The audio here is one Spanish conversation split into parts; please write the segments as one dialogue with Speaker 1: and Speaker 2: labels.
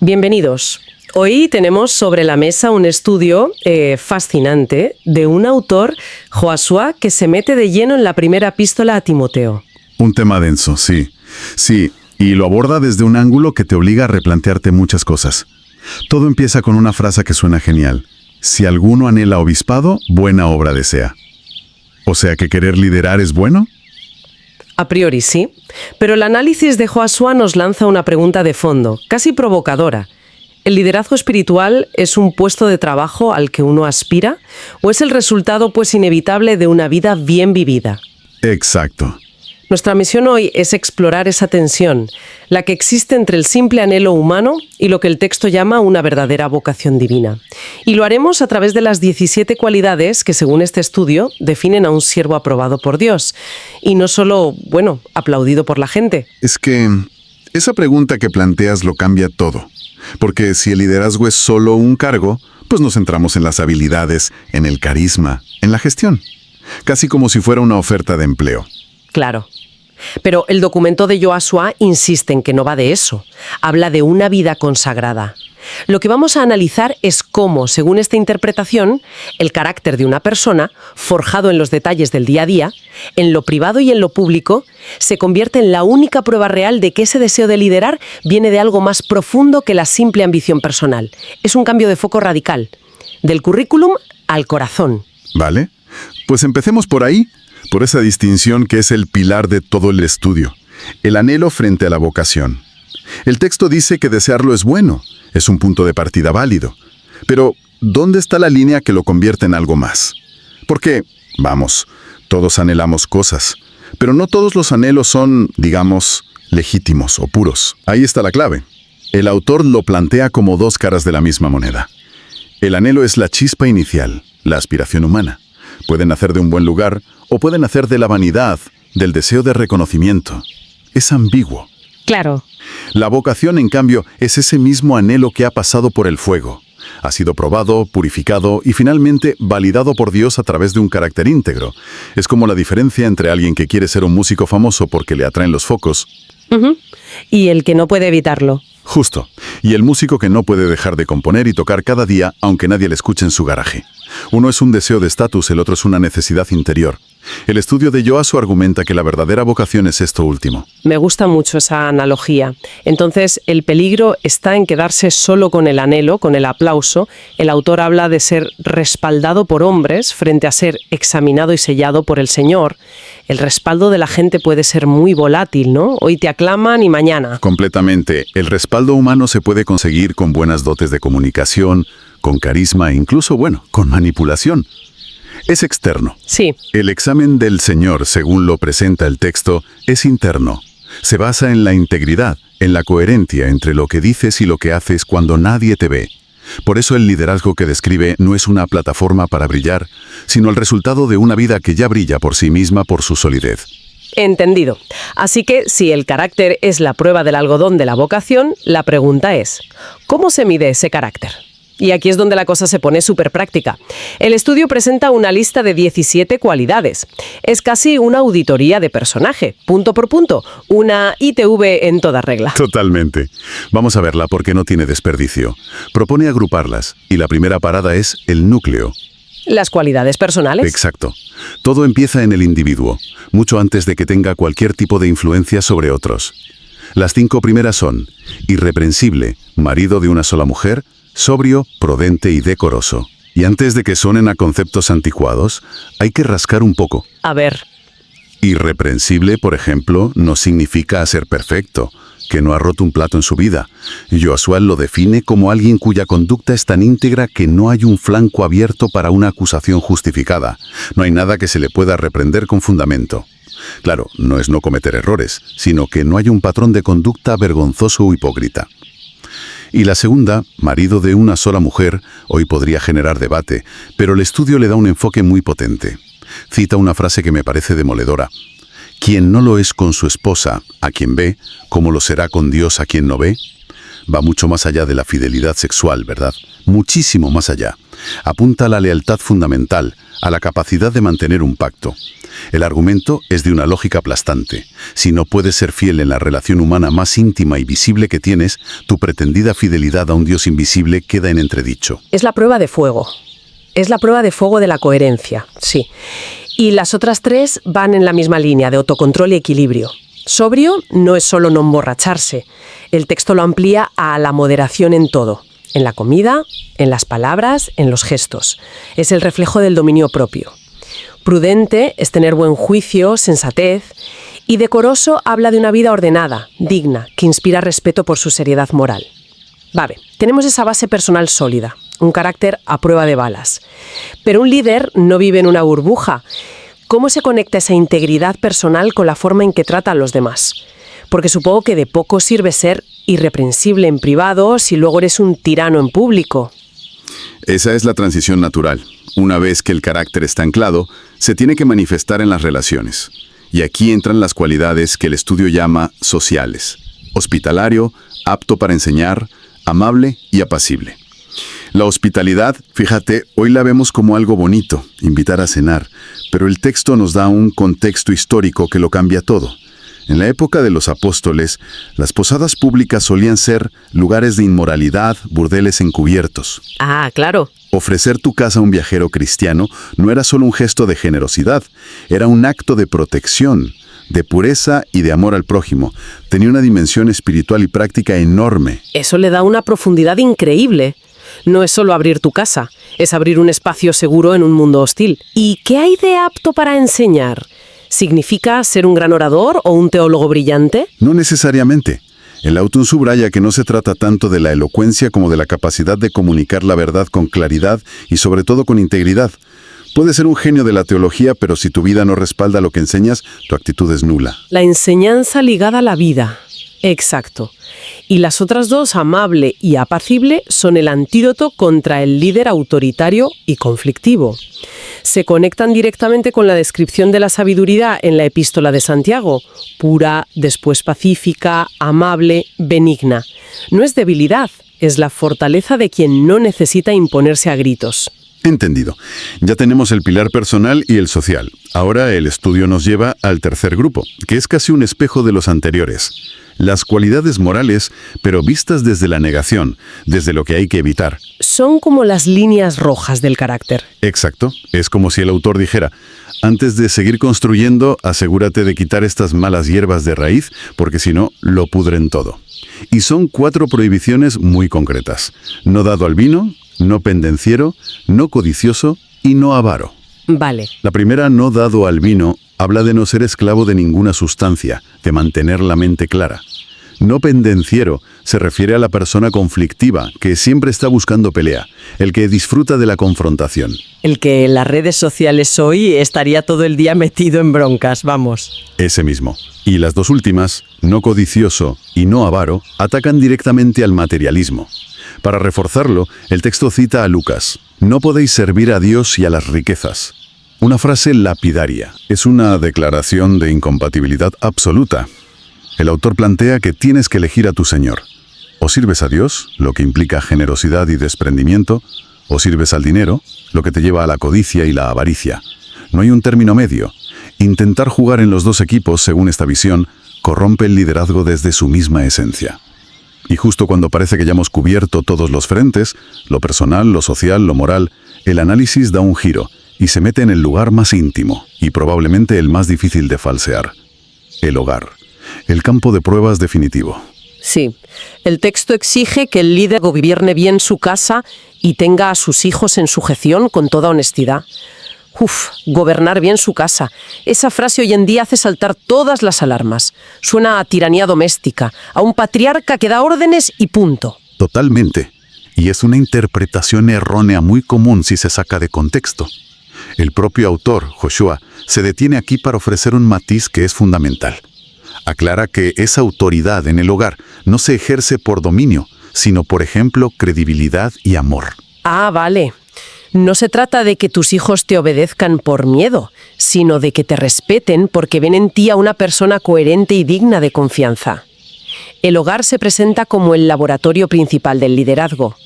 Speaker 1: Bienvenidos. Hoy tenemos sobre la mesa un estudio fascinante de un autor, Josué, que se mete de lleno en la primera epístola a Timoteo.
Speaker 2: Un tema denso, sí. Sí, y lo aborda desde un ángulo que te obliga a replantearte muchas cosas. Todo empieza con una frase que suena genial. Si alguno anhela obispado, buena obra desea. O sea, ¿que querer liderar es bueno?
Speaker 1: A priori sí, pero el análisis de Josué nos lanza una pregunta de fondo, casi provocadora. ¿El liderazgo espiritual es un puesto de trabajo al que uno aspira o es el resultado pues inevitable de una vida bien vivida?
Speaker 2: Exacto.
Speaker 1: Nuestra misión hoy es explorar esa tensión, la que existe entre el simple anhelo humano y lo que el texto llama una verdadera vocación divina. Y lo haremos a través de las 17 cualidades que, según este estudio, definen a un siervo aprobado por Dios. Y no solo, aplaudido por la gente.
Speaker 2: Es que esa pregunta que planteas lo cambia todo. Porque si el liderazgo es solo un cargo, pues nos centramos en las habilidades, en el carisma, en la gestión. Casi como si fuera una oferta de empleo.
Speaker 1: Claro. Pero el documento de Josué insiste en que no va de eso. Habla de una vida consagrada. Lo que vamos a analizar es cómo, según esta interpretación, el carácter de una persona, forjado en los detalles del día a día, en lo privado y en lo público, se convierte en la única prueba real de que ese deseo de liderar viene de algo más profundo que la simple ambición personal. Es un cambio de foco radical, del currículum al corazón.
Speaker 2: ¿Vale? Pues empecemos por ahí. Por esa distinción que es el pilar de todo el estudio, el anhelo frente a la vocación. El texto dice que desearlo es bueno, es un punto de partida válido. Pero, ¿dónde está la línea que lo convierte en algo más? Porque, todos anhelamos cosas, pero no todos los anhelos son, legítimos o puros. Ahí está la clave. El autor lo plantea como dos caras de la misma moneda. El anhelo es la chispa inicial, la aspiración humana. Pueden nacer de un buen lugar o pueden nacer de la vanidad, del deseo de reconocimiento. Es ambiguo.
Speaker 1: Claro.
Speaker 2: La vocación, en cambio, es ese mismo anhelo que ha pasado por el fuego. Ha sido probado, purificado y finalmente validado por Dios a través de un carácter íntegro. Es como la diferencia entre alguien que quiere ser un músico famoso porque le atraen los focos.
Speaker 1: Y el que no puede evitarlo.
Speaker 2: Justo. Y el músico que no puede dejar de componer y tocar cada día, aunque nadie le escuche en su garaje. Uno es un deseo de estatus, el otro es una necesidad interior. El estudio de Josué argumenta que la verdadera vocación es esto último.
Speaker 1: Me gusta mucho esa analogía. Entonces, el peligro está en quedarse solo con el anhelo, con el aplauso. El autor habla de ser respaldado por hombres frente a ser examinado y sellado por el Señor. El respaldo de la gente puede ser muy volátil, ¿no? Hoy te aclaman y mañana.
Speaker 2: Completamente. El respaldo humano se puede conseguir con buenas dotes de comunicación, con carisma e incluso, con manipulación. Es externo.
Speaker 1: Sí.
Speaker 2: El examen del Señor, según lo presenta el texto, es interno. Se basa en la integridad, en la coherencia entre lo que dices y lo que haces cuando nadie te ve. Por eso el liderazgo que describe no es una plataforma para brillar, sino el resultado de una vida que ya brilla por sí misma por su solidez.
Speaker 1: Entendido. Así que, si el carácter es la prueba del algodón de la vocación, la pregunta es, ¿cómo se mide ese carácter? Y aquí es donde la cosa se pone súper práctica. El estudio presenta una lista de 17 cualidades. Es casi una auditoría de personaje, punto por punto. Una ITV en toda regla.
Speaker 2: Totalmente. Vamos a verla porque no tiene desperdicio. Propone agruparlas y la primera parada es el núcleo.
Speaker 1: ¿Las cualidades personales?
Speaker 2: Exacto. Todo empieza en el individuo, mucho antes de que tenga cualquier tipo de influencia sobre otros. Las 5 primeras son: irreprensible, marido de una sola mujer, sobrio, prudente y decoroso. Y antes de que suenen a conceptos anticuados, hay que rascar un poco.
Speaker 1: A ver.
Speaker 2: Irreprensible, por ejemplo, no significa ser perfecto, que no ha roto un plato en su vida. Josué lo define como alguien cuya conducta es tan íntegra que no hay un flanco abierto para una acusación justificada. No hay nada que se le pueda reprender con fundamento. Claro, no es no cometer errores, sino que no hay un patrón de conducta vergonzoso o hipócrita. Y la segunda, marido de una sola mujer, hoy podría generar debate, pero el estudio le da un enfoque muy potente. Cita una frase que me parece demoledora. Quien no lo es con su esposa, a quien ve, ¿cómo lo será con Dios a quien no ve? Va mucho más allá de la fidelidad sexual, ¿verdad? Muchísimo más allá. Apunta a la lealtad fundamental, a la capacidad de mantener un pacto. El argumento es de una lógica aplastante. Si no puedes ser fiel en la relación humana más íntima y visible que tienes, tu pretendida fidelidad a un Dios invisible queda en entredicho.
Speaker 1: Es la prueba de fuego. Es la prueba de fuego de la coherencia, sí. Y las otras tres van en la misma línea de autocontrol y equilibrio. Sobrio no es solo no emborracharse. El texto lo amplía a la moderación en todo. En la comida, en las palabras, en los gestos. Es el reflejo del dominio propio. Prudente es tener buen juicio, sensatez. Y decoroso habla de una vida ordenada, digna, que inspira respeto por su seriedad moral. Vale, tenemos esa base personal sólida, un carácter a prueba de balas. Pero un líder no vive en una burbuja. ¿Cómo se conecta esa integridad personal con la forma en que trata a los demás? Porque supongo que de poco sirve ser irreprensible en privado si luego eres un tirano en público.
Speaker 3: Esa es la transición natural. Una vez que el carácter está anclado, se tiene que manifestar en las relaciones. Y aquí entran las cualidades que el estudio llama sociales. Hospitalario, apto para enseñar, amable y apacible. La hospitalidad, fíjate, hoy la vemos como algo bonito, invitar a cenar, pero el texto nos da un contexto histórico que lo cambia todo. En la época de los apóstoles, las posadas públicas solían ser lugares de inmoralidad, burdeles encubiertos.
Speaker 1: Ah, claro.
Speaker 3: Ofrecer tu casa a un viajero cristiano no era solo un gesto de generosidad, era un acto de protección, de pureza y de amor al prójimo. Tenía una dimensión espiritual y práctica enorme.
Speaker 1: Eso le da una profundidad increíble. No es solo abrir tu casa, es abrir un espacio seguro en un mundo hostil. ¿Y qué hay de apto para enseñar? ¿Significa ser un gran orador o un teólogo brillante?
Speaker 3: No necesariamente. El autor subraya que no se trata tanto de la elocuencia como de la capacidad de comunicar la verdad con claridad y sobre todo con integridad. Puedes ser un genio de la teología, pero si tu vida no respalda lo que enseñas, tu actitud es nula.
Speaker 1: La enseñanza ligada a la vida. Exacto. Y las otras dos, amable y apacible, son el antídoto contra el líder autoritario y conflictivo. Se conectan directamente con la descripción de la sabiduría en la epístola de Santiago. Pura, después pacífica, amable, benigna. No es debilidad, es la fortaleza de quien no necesita imponerse a gritos.
Speaker 3: Entendido. Ya tenemos el pilar personal y el social. Ahora el estudio nos lleva al tercer grupo, que es casi un espejo de los anteriores. Las cualidades morales, pero vistas desde la negación, desde lo que hay que evitar.
Speaker 1: Son como las líneas rojas del carácter.
Speaker 3: Exacto. Es como si el autor dijera, antes de seguir construyendo, asegúrate de quitar estas malas hierbas de raíz, porque si no, lo pudren todo. Y son 4 prohibiciones muy concretas. No dado al vino, no pendenciero, no codicioso y no avaro.
Speaker 1: Vale.
Speaker 3: La primera, no dado al vino, habla de no ser esclavo de ninguna sustancia, de mantener la mente clara. No pendenciero se refiere a la persona conflictiva, que siempre está buscando pelea, el que disfruta de la confrontación.
Speaker 1: El que en las redes sociales hoy estaría todo el día metido en broncas, vamos.
Speaker 3: Ese mismo. Y las 2 últimas, no codicioso y no avaro, atacan directamente al materialismo. Para reforzarlo, el texto cita a Lucas, no podéis servir a Dios y a las riquezas. Una frase lapidaria. Es una declaración de incompatibilidad absoluta. El autor plantea que tienes que elegir a tu Señor. O sirves a Dios, lo que implica generosidad y desprendimiento, o sirves al dinero, lo que te lleva a la codicia y la avaricia. No hay un término medio. Intentar jugar en los 2 equipos, según esta visión, corrompe el liderazgo desde su misma esencia. Y justo cuando parece que ya hemos cubierto todos los frentes, lo personal, lo social, lo moral, el análisis da un giro y se mete en el lugar más íntimo y probablemente el más difícil de falsear. El hogar. El campo de pruebas definitivo.
Speaker 1: Sí, el texto exige que el líder gobierne bien su casa y tenga a sus hijos en sujeción con toda honestidad. Gobernar bien su casa. Esa frase hoy en día hace saltar todas las alarmas. Suena a tiranía doméstica, a un patriarca que da órdenes y punto.
Speaker 2: Totalmente. Y es una interpretación errónea muy común si se saca de contexto. El propio autor, Joshua, se detiene aquí para ofrecer un matiz que es fundamental. Aclara que esa autoridad en el hogar no se ejerce por dominio, sino por ejemplo, credibilidad y amor.
Speaker 1: Ah, vale. No se trata de que tus hijos te obedezcan por miedo, sino de que te respeten porque ven en ti a una persona coherente y digna de confianza. El hogar se presenta como el laboratorio principal del liderazgo.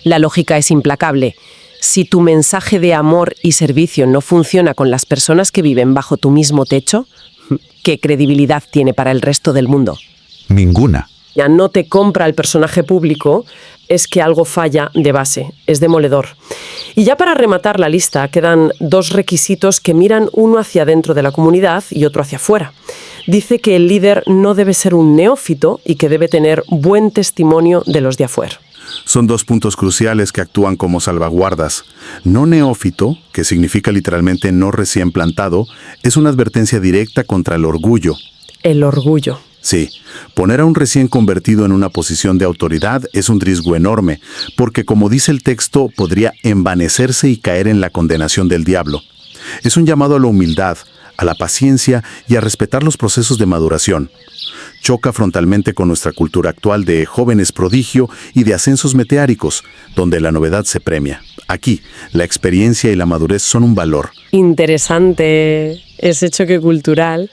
Speaker 1: La lógica es implacable. Si tu mensaje de amor y servicio no funciona con las personas que viven bajo tu mismo techo, ¿qué credibilidad tiene para el resto del mundo?
Speaker 3: Ninguna.
Speaker 1: Ya no te compra el personaje público, es que algo falla de base, es demoledor. Y ya para rematar la lista, quedan 2 requisitos que miran uno hacia dentro de la comunidad y otro hacia afuera. Dice que el líder no debe ser un neófito y que debe tener buen testimonio de los de afuera.
Speaker 4: Son 2 puntos cruciales que actúan como salvaguardas. No neófito, que significa literalmente no recién plantado, es una advertencia directa contra el orgullo.
Speaker 1: El orgullo.
Speaker 4: Sí, poner a un recién convertido en una posición de autoridad es un riesgo enorme, porque como dice el texto, podría envanecerse y caer en la condenación del diablo. Es un llamado a la humildad, a la paciencia y a respetar los procesos de maduración. Choca frontalmente con nuestra cultura actual de jóvenes prodigio y de ascensos meteóricos, donde la novedad se premia. Aquí, la experiencia y la madurez son un valor.
Speaker 1: Interesante ese choque cultural.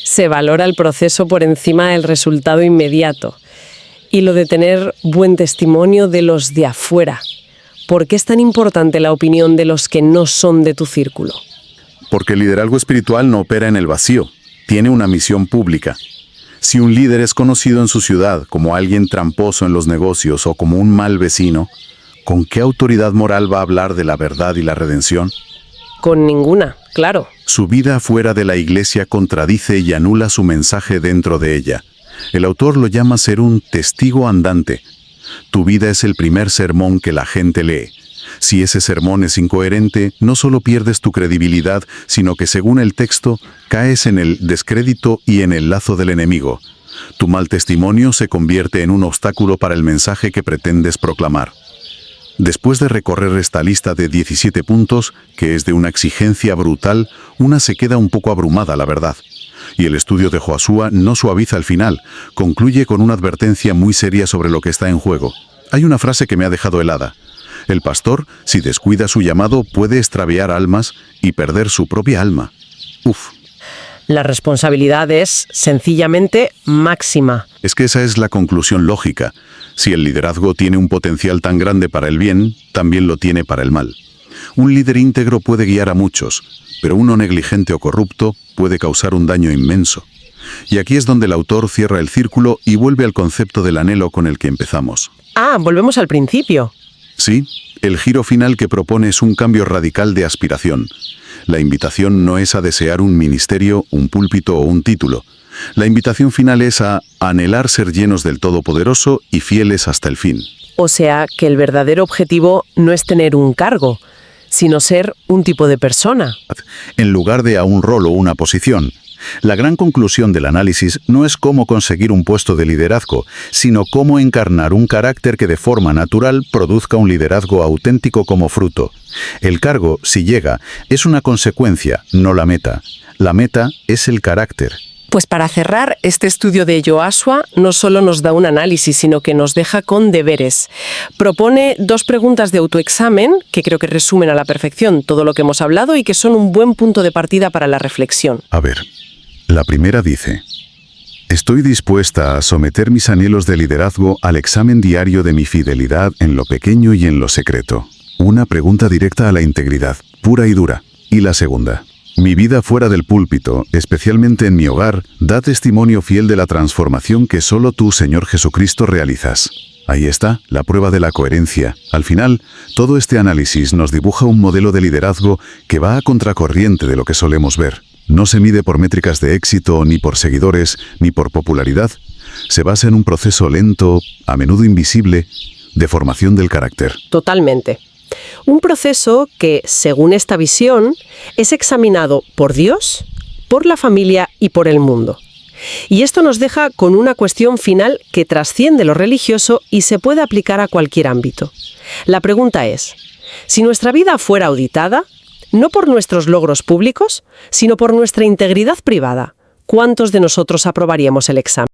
Speaker 1: Se valora el proceso por encima del resultado inmediato. Y lo de tener buen testimonio de los de afuera. ¿Por qué es tan importante la opinión de los que no son de tu círculo?
Speaker 4: Porque el liderazgo espiritual no opera en el vacío, tiene una misión pública. Si un líder es conocido en su ciudad como alguien tramposo en los negocios o como un mal vecino, ¿con qué autoridad moral va a hablar de la verdad y la redención?
Speaker 1: Con ninguna, claro.
Speaker 4: Su vida fuera de la iglesia contradice y anula su mensaje dentro de ella. El autor lo llama ser un testigo andante. Tu vida es el primer sermón que la gente lee. Si ese sermón es incoherente, no solo pierdes tu credibilidad, sino que según el texto, caes en el descrédito y en el lazo del enemigo. Tu mal testimonio se convierte en un obstáculo para el mensaje que pretendes proclamar. Después de recorrer esta lista de 17 puntos, que es de una exigencia brutal, una se queda un poco abrumada, la verdad. Y el estudio de Josué no suaviza al final, concluye con una advertencia muy seria sobre lo que está en juego. Hay una frase que me ha dejado helada. El pastor, si descuida su llamado, puede extraviar almas y perder su propia alma. Uf.
Speaker 1: La responsabilidad es, sencillamente, máxima.
Speaker 4: Es que esa es la conclusión lógica. Si el liderazgo tiene un potencial tan grande para el bien, también lo tiene para el mal. Un líder íntegro puede guiar a muchos, pero uno negligente o corrupto puede causar un daño inmenso. Y aquí es donde el autor cierra el círculo y vuelve al concepto del anhelo con el que empezamos.
Speaker 1: Ah, volvemos al principio.
Speaker 4: Sí, el giro final que propone es un cambio radical de aspiración. La invitación no es a desear un ministerio, un púlpito o un título. La invitación final es a anhelar ser llenos del Todopoderoso y fieles hasta el fin.
Speaker 1: O sea, que el verdadero objetivo no es tener un cargo, sino ser un tipo de persona.
Speaker 3: En lugar de a un rol o una posición. La gran conclusión del análisis no es cómo conseguir un puesto de liderazgo, sino cómo encarnar un carácter que de forma natural produzca un liderazgo auténtico como fruto. El cargo, si llega, es una consecuencia, no la meta. La meta es el carácter.
Speaker 1: Pues para cerrar, este estudio de Joshua no solo nos da un análisis, sino que nos deja con deberes. Propone 2 preguntas de autoexamen que creo que resumen a la perfección todo lo que hemos hablado y que son un buen punto de partida para la reflexión.
Speaker 3: A ver, la primera dice: ¿estoy dispuesta a someter mis anhelos de liderazgo al examen diario de mi fidelidad en lo pequeño y en lo secreto? Una pregunta directa a la integridad, pura y dura. Y la segunda: mi vida fuera del púlpito, especialmente en mi hogar, da testimonio fiel de la transformación que solo tú, Señor Jesucristo, realizas. Ahí está, la prueba de la coherencia. Al final, todo este análisis nos dibuja un modelo de liderazgo que va a contracorriente de lo que solemos ver. No se mide por métricas de éxito, ni por seguidores, ni por popularidad. Se basa en un proceso lento, a menudo invisible, de formación del carácter.
Speaker 1: Totalmente. Un proceso que, según esta visión, es examinado por Dios, por la familia y por el mundo. Y esto nos deja con una cuestión final que trasciende lo religioso y se puede aplicar a cualquier ámbito. La pregunta es, si nuestra vida fuera auditada, no por nuestros logros públicos, sino por nuestra integridad privada, ¿cuántos de nosotros aprobaríamos el examen?